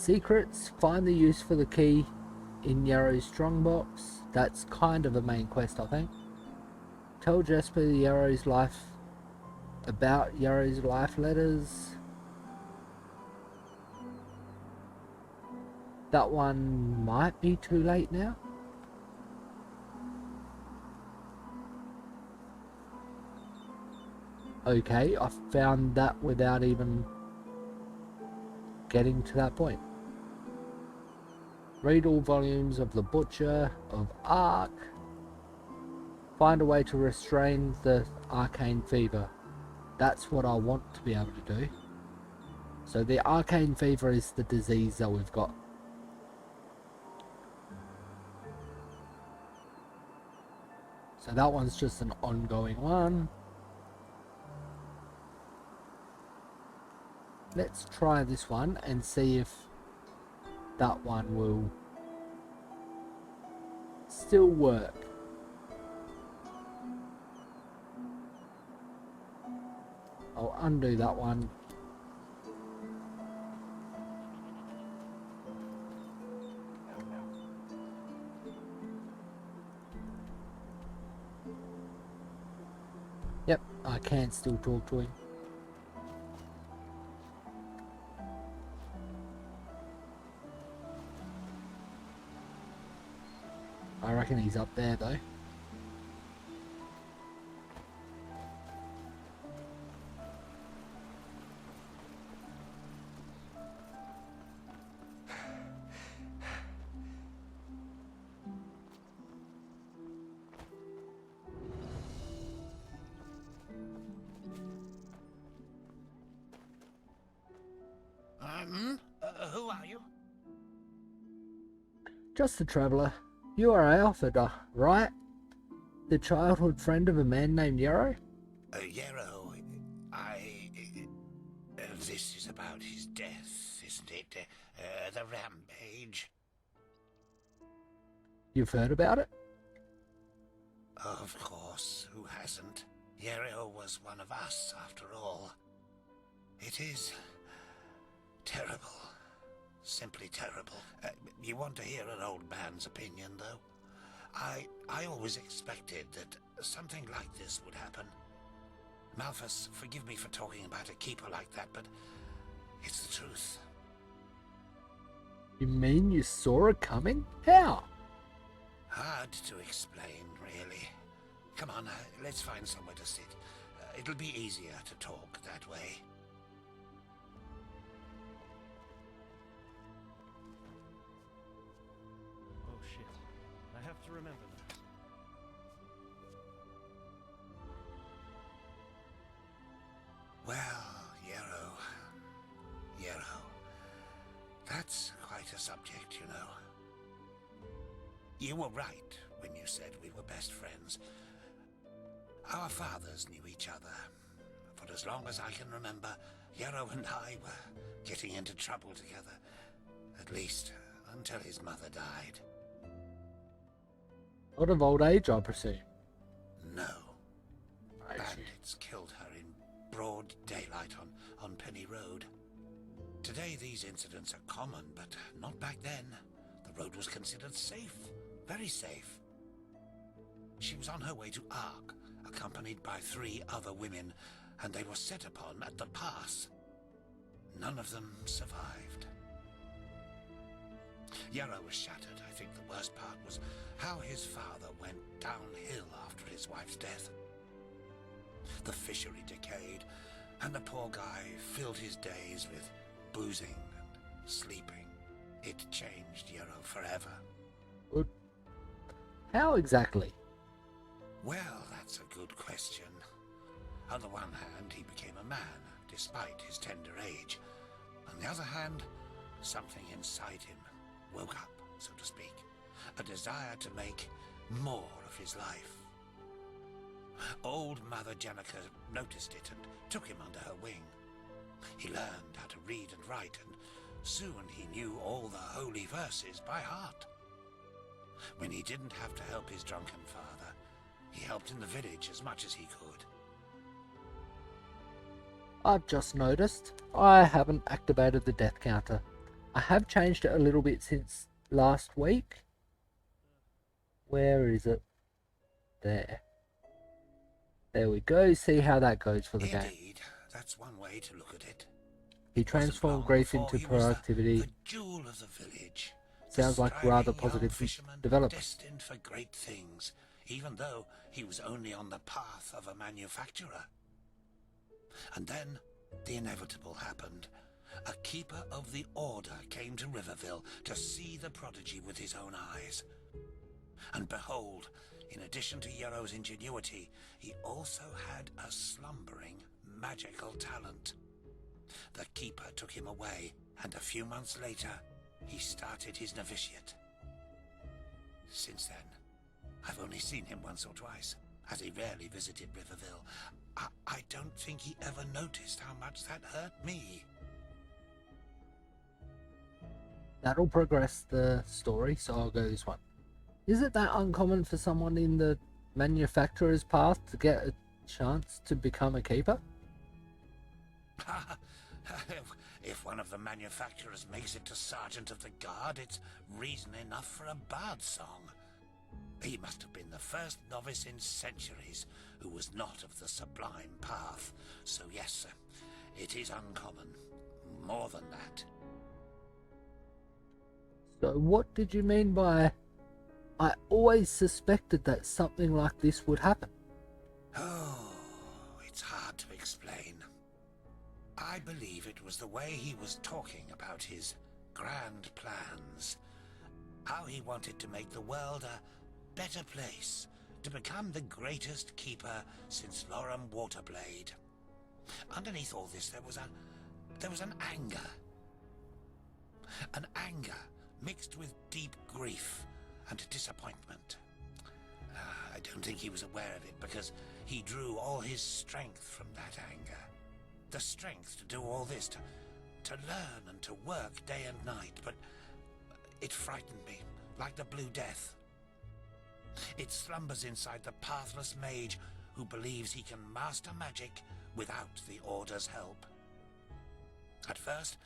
secrets. Find the use for the key in Yarrow's strongbox. That's kind of the main quest, I think. Tell Jesper about Yarrow's life letters. That one might be too late now. Okay, I found that without even getting to that point. Read all volumes of The Butcher of Ark. Find a way to restrain the arcane fever. That's what I want to be able to do. So the arcane fever is the disease that we've got. So that one's just an ongoing one. Let's try this one and see if that one will still work. I'll undo that one. Yep, I can still talk to him. I reckon he's up there though. Who are you? Just a traveller. You are Alfred, right? The childhood friend of a man named Yarrow? Yarrow, this is about his death, isn't it? The rampage. You've heard about it? Of course, who hasn't? Yarrow was one of us, after all. It is terrible. Simply terrible. You want to hear an old man's opinion, though? I always expected that something like this would happen. Malthus, forgive me for talking about a keeper like that, but it's the truth. You mean you saw it coming? How? Hard to explain, really. Come on, let's find somewhere to sit. It'll be easier to talk that way. Oh shit. I have to remember that. Well, Yarrow. That's quite a subject, you know. You were right when you said we were best friends. Our fathers knew each other. For as long as I can remember, Yarrow and I were getting into trouble together. At least, until his mother died. Not of old age, I presume. No. Bandits killed her in broad daylight on Penny Road. Today these incidents are common, but not back then. The road was considered safe. Very safe. She was on her way to Ark, accompanied by 3 other women, and they were set upon at the pass. None of them survived. Yarrow was shattered. I think the worst part was how his father went downhill after his wife's death. The fishery decayed, and the poor guy filled his days with boozing and sleeping. It changed Yarrow forever. How exactly? Well, that's a good question. On the one hand, he became a man, despite his tender age. On the other hand, something inside him woke up, so to speak. A desire to make more of his life. Old Mother Jenica noticed it and took him under her wing. He learned how to read and write, and soon he knew all the holy verses by heart. When he didn't have to help his drunken father, he helped in the village as much as he could. I've just noticed I haven't activated the death counter. I have changed it a little bit since last week. Where is it? There. There we go. See how that goes for the game. Indeed, that's one way to look at it. He Wasn't transformed long grief before into he was productivity. the jewel of the village. Sounds The like rather striving young positive fisherman development. destined for great things, even though he was only on the path of a manufacturer. And then the inevitable happened. A keeper of the order came to Riverville to see the prodigy with his own eyes. And behold, in addition to Yarrow's ingenuity, he also had a slumbering magical talent. The keeper took him away, and a few months later, he started his novitiate. Since then, I've only seen him once or twice, as he rarely visited Riverville. I don't think he ever noticed how much that hurt me. That'll progress the story, so I'll go this one. Is it that uncommon for someone in the manufacturer's path to get a chance to become a keeper? If one of the manufacturers makes it to Sergeant of the Guard, it's reason enough for a bard song. He must have been the first novice in centuries who was not of the sublime path. So yes, it is uncommon. More than that. So what did you mean by, I always suspected that something like this would happen? Oh, it's hard to explain. I believe it was the way he was talking about his grand plans. How he wanted to make the world a better place, to become the greatest keeper since Loram Waterblade. Underneath all this there was an anger. An anger mixed with deep grief and disappointment. I don't think he was aware of it, because he drew all his strength from that anger. The strength to do all this, to learn and to work day and night, but it frightened me, like the Blue Death. It slumbers inside the pathless mage who believes he can master magic without the Order's help. At first,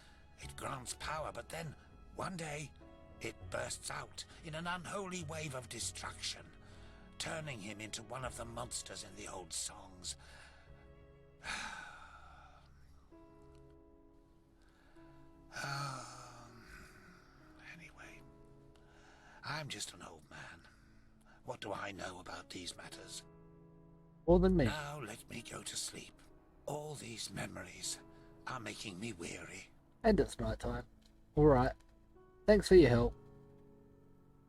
it grants power, but then, one day, it bursts out in an unholy wave of destruction, turning him into one of the monsters in the old songs. Anyway, I'm just an old man. What do I know about these matters? More than me. Now let me go to sleep. All these memories are making me weary. And it's night time. Alright. Thanks for your help.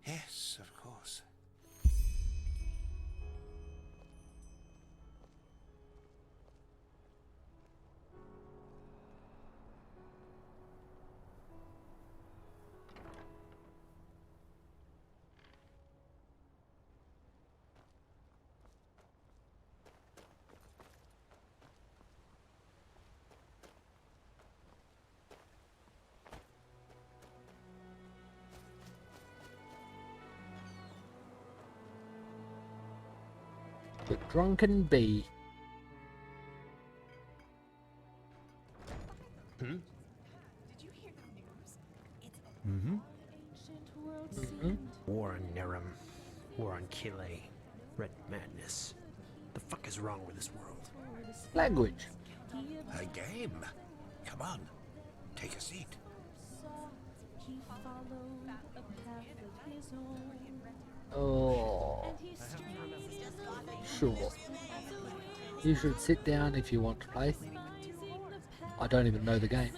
Yes, of course. The drunken bee. War on Nerum. War on Kile. Red madness. The fuck is wrong with this world? Language. A game. Come on, take a seat. Oh. Sure. You should sit down if you want to play. I don't even know the game.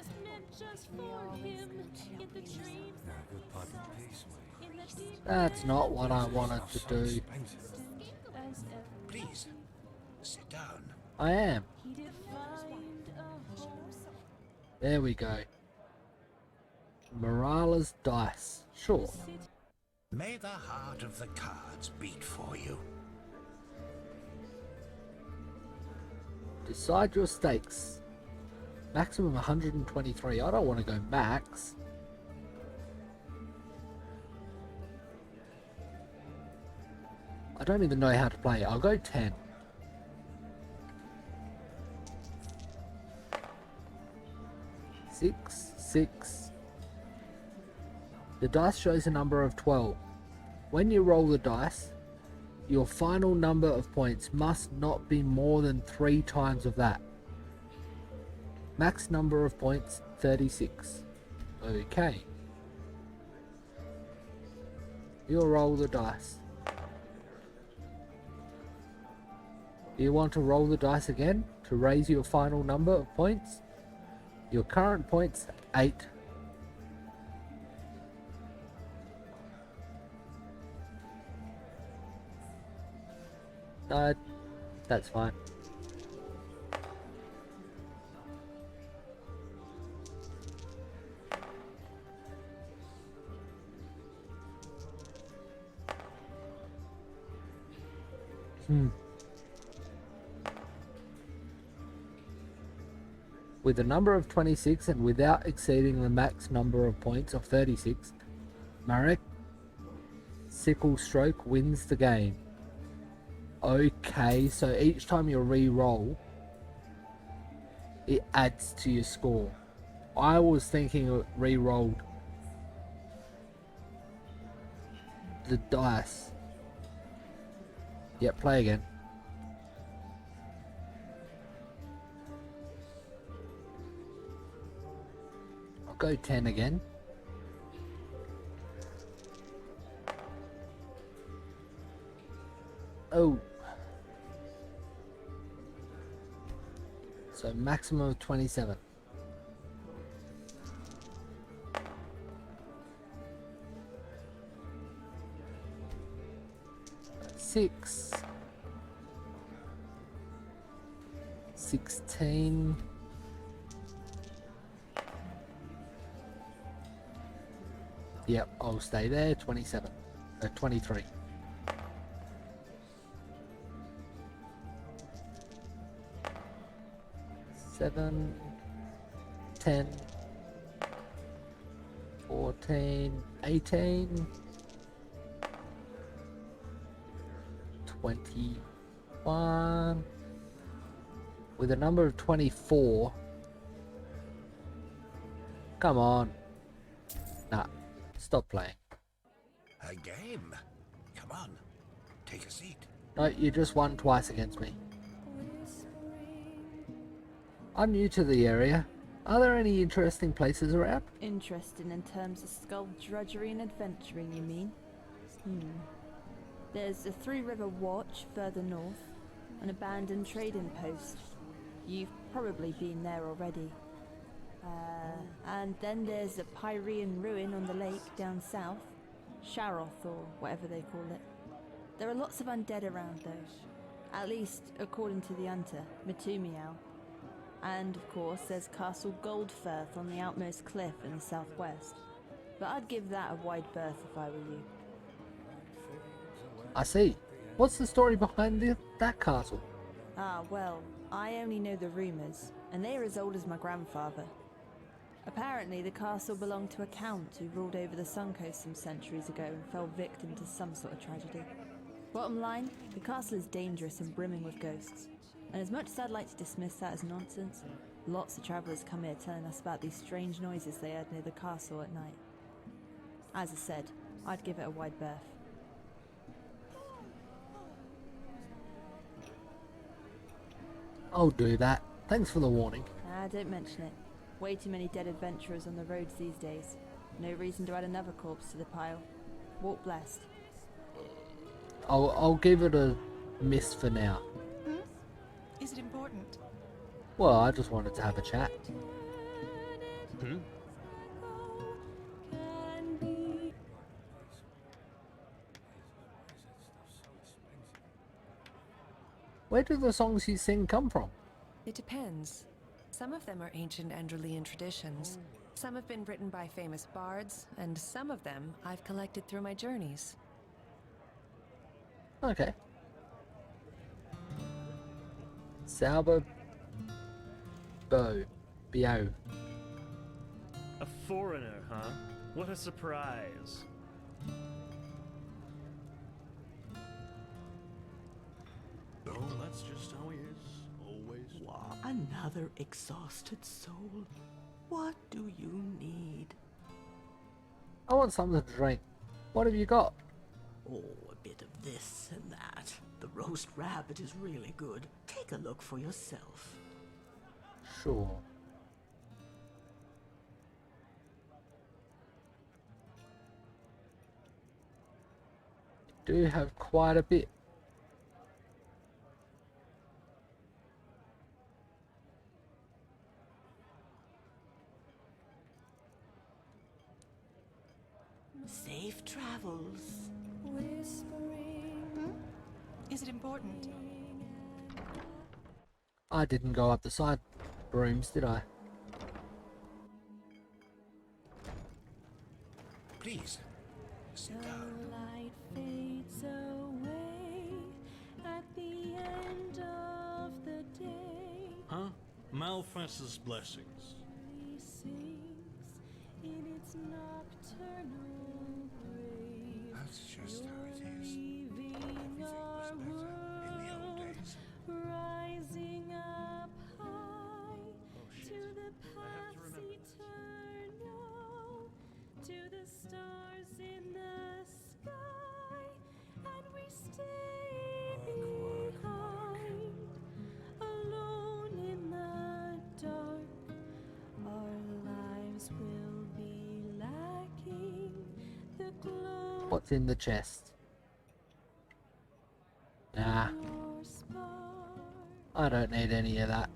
That's not what I wanted to do. Please, sit down. I am. There we go. Morala's dice. Sure. May the heart of the cards beat for you. Decide your stakes. Maximum 123. I don't want to go max. I don't even know how to play. I'll go 10. Six, 6, The dice shows a number of 12. When you roll the dice, your final number of points must not be more than 3 times of that. Max number of points, 36. Okay. You'll roll the dice. You want to roll the dice again to raise your final number of points? Your current points, 8. That's fine. With a number of 26 and without exceeding the max number of points of 36, Marek Sickle Stroke wins the game. Okay, so each time you re-roll, it adds to your score. I was thinking it re-rolled the dice. Yep, play again. I'll go 10 again. Oh. So maximum of 27. Six. 16. Yep, I'll stay there. 27. 23. 7, 10, 14, 18, 21. With a number of 24. Come on. Nah, stop playing. A game? Come on, take a seat. No, you just won twice against me. I'm new to the area. Are there any interesting places around? Interesting in terms of skullduggery and adventuring, you mean? There's a Three River Watch further north, an abandoned trading post. You've probably been there already. And then there's a Pyrean ruin on the lake down south, Sharoth or whatever they call it. There are lots of undead around though, at least according to the hunter, Matumiao. And of course there's Castle Goldfirth on the outmost cliff in the southwest. But I'd give that a wide berth if I were you. I see. What's the story behind that castle? Ah, well, I only know the rumours, and they are as old as my grandfather. Apparently the castle belonged to a count who ruled over the Suncoast some centuries ago and fell victim to some sort of tragedy. Bottom line, the castle is dangerous and brimming with ghosts. And as much as I'd like to dismiss that as nonsense, lots of travellers come here telling us about these strange noises they heard near the castle at night. As I said, I'd give it a wide berth. I'll do that. Thanks for the warning. Ah, don't mention it. Way too many dead adventurers on the roads these days. No reason to add another corpse to the pile. Walk blessed. I'll give it a miss for now. Is it important? Well, I just wanted to have a chat. Where do the songs you sing come from? It depends. Some of them are ancient Enderalian traditions. Some have been written by famous bards, and some of them I've collected through my journeys. Okay. Sauber Bio. A foreigner, huh? What a surprise. No, that's just how he is. Always. Another exhausted soul. What do you need? I want something to drink. What have you got? Oh, a bit of this and that. The roast rabbit is really good. Take a look for yourself. Sure. Do have quite a bit. Safe travels. Is it important? I didn't go up the side rooms, did I? Please, sit down. Light fades away at the end of the day. Huh? Malphas's blessings. He sings in its nocturnal grave. That's just how it is. Leaving Everything was our better in the old world, days. rising up high shit. to the I have to paths remember this. eternal, to the stars in the sky, and we stay behind, alone in the dark. Our lives will be lacking the glow What's in the chest? Nah, of your spark. I don't need any of that.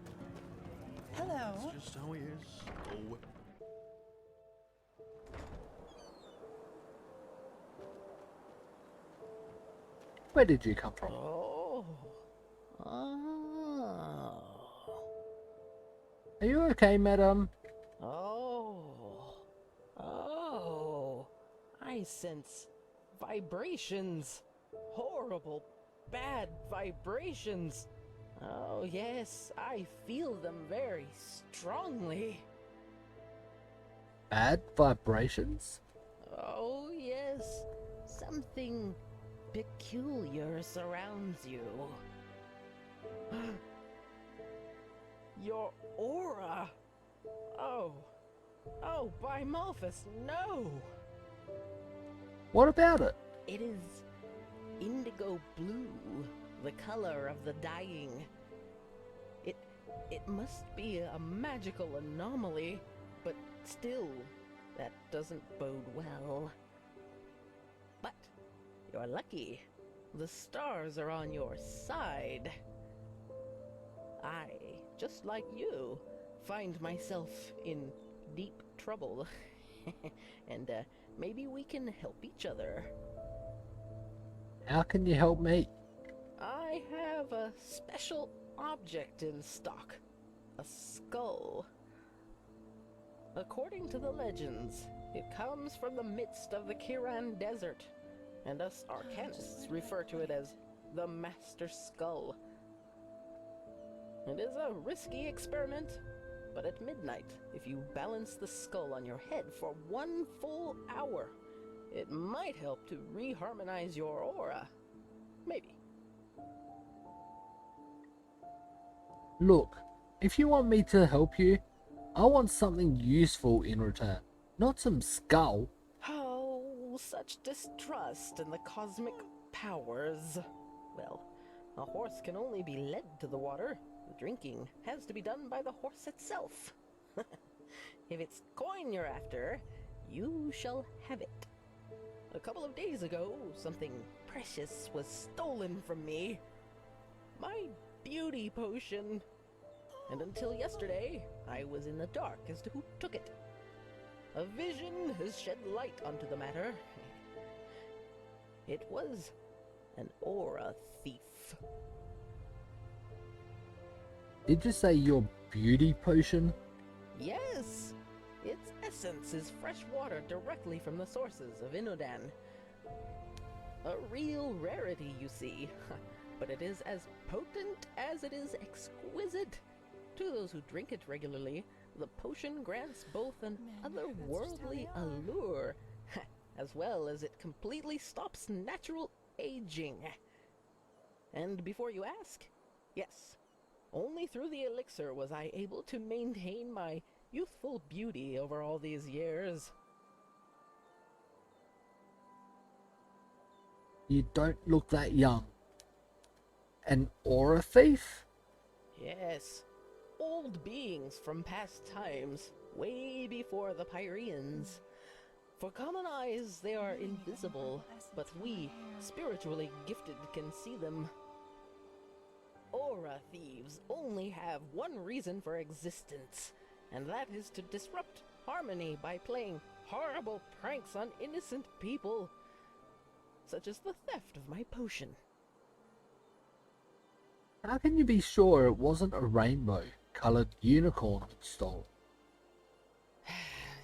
Hello. It's just how he is. Oh, Where did you come from? Oh. Oh. Are you okay, madam? Oh. Oh. I sense vibrations. Horrible, bad vibrations. Oh, yes, I feel them very strongly. Bad vibrations? Oh, yes. Something peculiar surrounds you. Your aura. Oh. Oh, by Malphas, no! What about it? It is indigo blue, the color of the dying. It must be a magical anomaly, but still, that doesn't bode well. But you're lucky. The stars are on your side. I, just like you, find myself in deep trouble. And maybe we can help each other. How can you help me? I have a special object in stock. A skull. According to the legends, it comes from the midst of the Kiran Desert, and us arcanists refer to it as the Master Skull. It is a risky experiment, but at midnight, if you balance the skull on your head for 1 full hour, it might help to reharmonize your aura. Maybe. Look, if you want me to help you, I want something useful in return, not some skull. Oh, such distrust in the cosmic powers. Well, a horse can only be led to the water. The drinking has to be done by the horse itself. If it's coin you're after, you shall have it. A couple of days ago, something precious was stolen from me. My beauty potion. And until yesterday, I was in the dark as to who took it. A vision has shed light onto the matter. It was an aura thief. Did you say your beauty potion? Yes! Its essence is fresh water directly from the sources of Inodan. A real rarity, you see. But it is as potent as it is exquisite. To those who drink it regularly, the potion grants both an otherworldly allure, as well as it completely stops natural aging. And before you ask, yes, only through the elixir was I able to maintain my youthful beauty over all these years. You don't look that young. An aura thief? Yes. Old beings from past times, way before the Pyreans. For common eyes, they are invisible, but we, spiritually gifted, can see them. Aura thieves only have one reason for existence, and that is to disrupt harmony by playing horrible pranks on innocent people, such as the theft of my potion. How can you be sure it wasn't a rainbow-coloured unicorn you stole?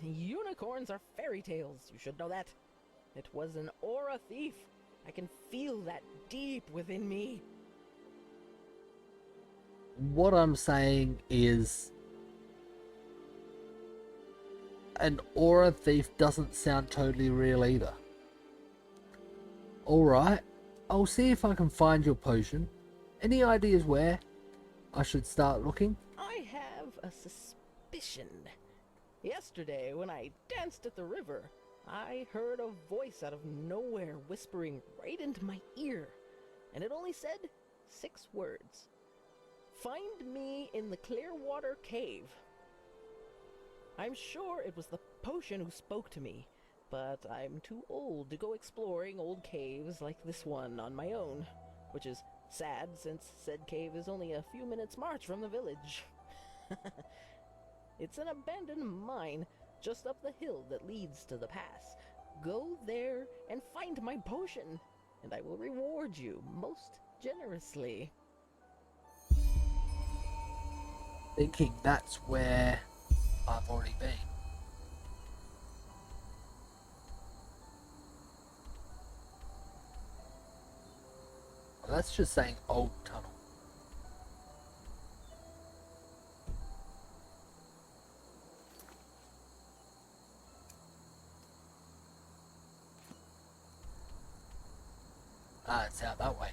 Unicorns are fairy tales, you should know that. It was an aura thief. I can feel that deep within me. What I'm saying is, an aura thief doesn't sound totally real either. Alright, I'll see if I can find your potion. Any ideas where I should start looking? I have a suspicion. Yesterday, when I danced at the river, I heard a voice out of nowhere whispering right into my ear, and it only said 6 words. Find me in the Clearwater Cave. I'm sure it was the potion who spoke to me, but I'm too old to go exploring old caves like this one on my own, which is sad since said cave is only a few minutes' march from the village. It's an abandoned mine just up the hill that leads to the pass. Go there and find my potion, and I will reward you most generously. Thinking that's where I've already been. Well, that's just saying old tunnel. Ah, it's out that way.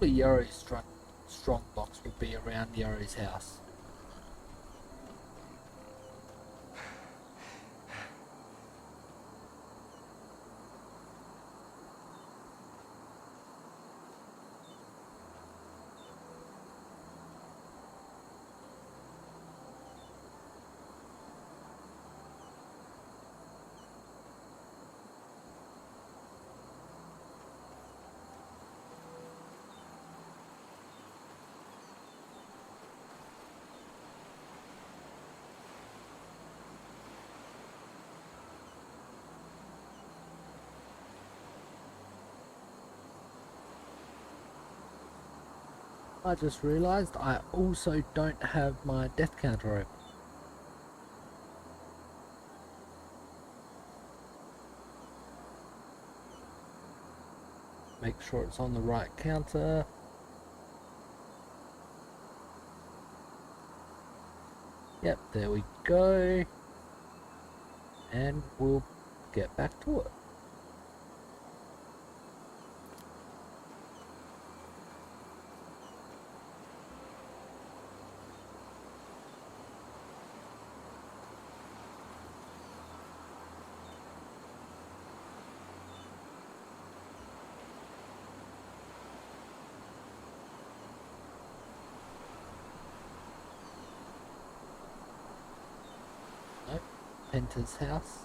Yori's strong box would be around Yori's house. I just realised I also don't have my death counter open. Make sure it's on the right counter. Yep, there we go. And we'll get back to it. Nope, Penta's house.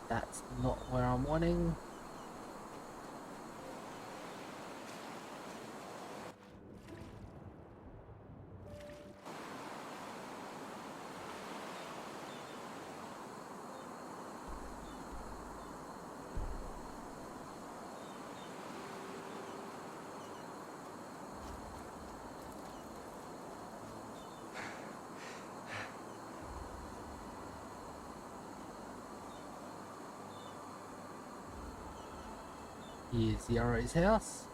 That's not where I'm wanting. Here's Yarrow's house.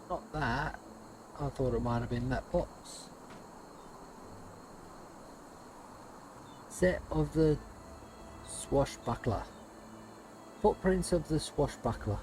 Not that. I thought it might have been that box. Set of the swashbuckler. Footprints of the swashbuckler.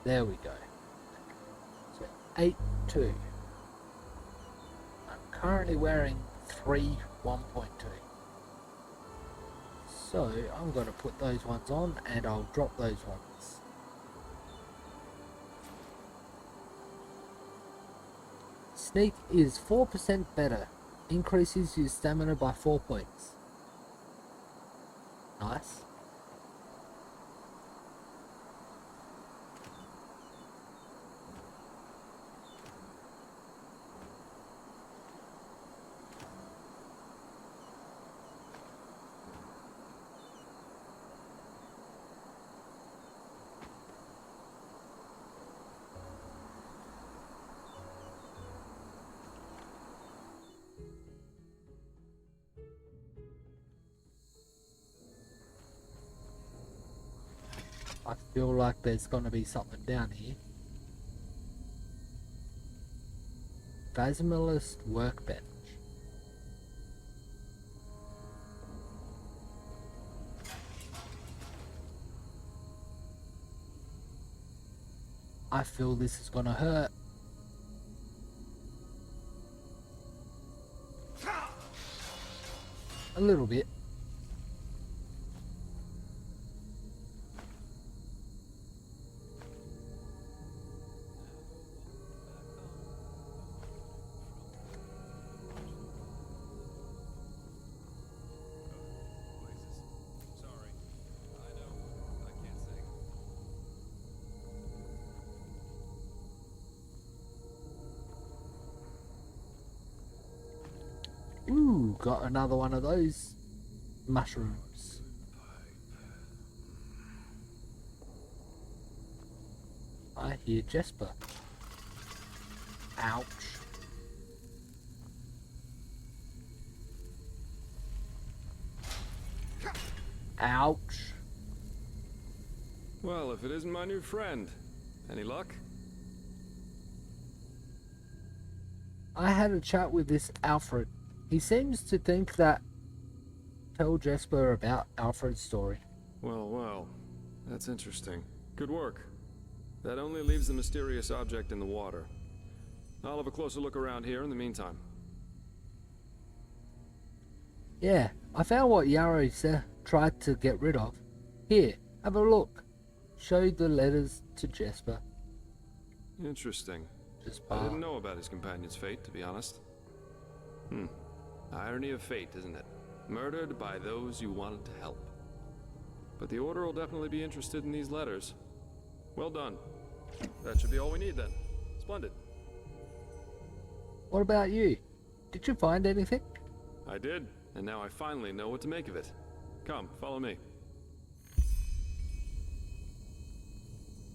There we go. So 8.2. I'm currently wearing 3 1.2. So I'm going to put those ones on and I'll drop those ones. Sneak is 4% better. Increases your stamina by 4 points. Nice. I feel like there's going to be something down here. Basilisk workbench. I feel this is going to hurt. A little bit. Ooh, got another one of those mushrooms. I hear Jesper. Ouch. Ouch. Well, if it isn't my new friend. Any luck? I had a chat with this Alfred. He seems to think that tell Jesper about Alfred's story. Well, well. That's interesting. Good work. That only leaves the mysterious object in the water. I'll have a closer look around here in the meantime. Yeah, I found what Yarrow tried to get rid of. Here, have a look. Showed the letters to Jesper. Interesting. Jesper. I didn't know about his companion's fate, to be honest. Irony of fate, isn't it? Murdered by those you wanted to help. But the Order will definitely be interested in these letters. Well done. That should be all we need then. Splendid. What about you? Did you find anything? I did, And now I finally know what to make of it. Come, follow me.